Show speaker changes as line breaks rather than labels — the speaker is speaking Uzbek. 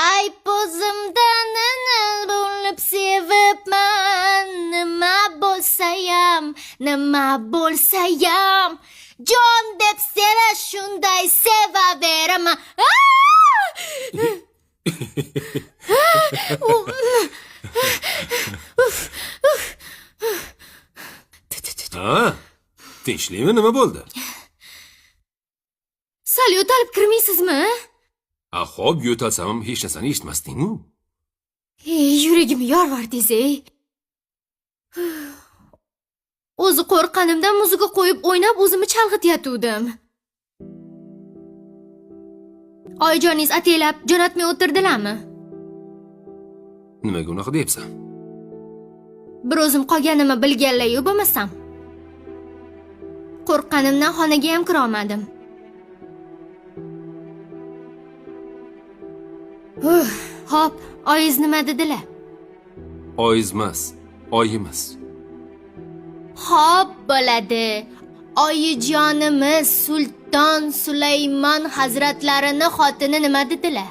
Ay pozimdan bo'lib sevibman, nima bo'lsayam, jon deb seni shunday sevaveraman.
Ha, tinchlimi, nima bo'ldi?
Sal yo'talib kirmaysizmi?
Xo'p, yo'talsam hech narsani eshitmasding-ku.
Yuragim yorvardingiz-ey. O'zi qo'rqqanimdan muziqa qo'yib o'ynab o'zimni chalg'itayotgandim. Oyijoningiz ataylab jo'natmay o'tirdilarmi?
Nimaga unaqa deyapsan?
Bir o'zim qolganimni bilganlar-yu bo'lmasam. Qo'rqqanimdan xonaga ham kira olmadim. Hop, oyiz nima dedilar?
Oyizmas, oyimiz.
Hop, bo'ladi. Oyijonimiz Sulton Sulaymon hazratlarini xotini nima dedilar?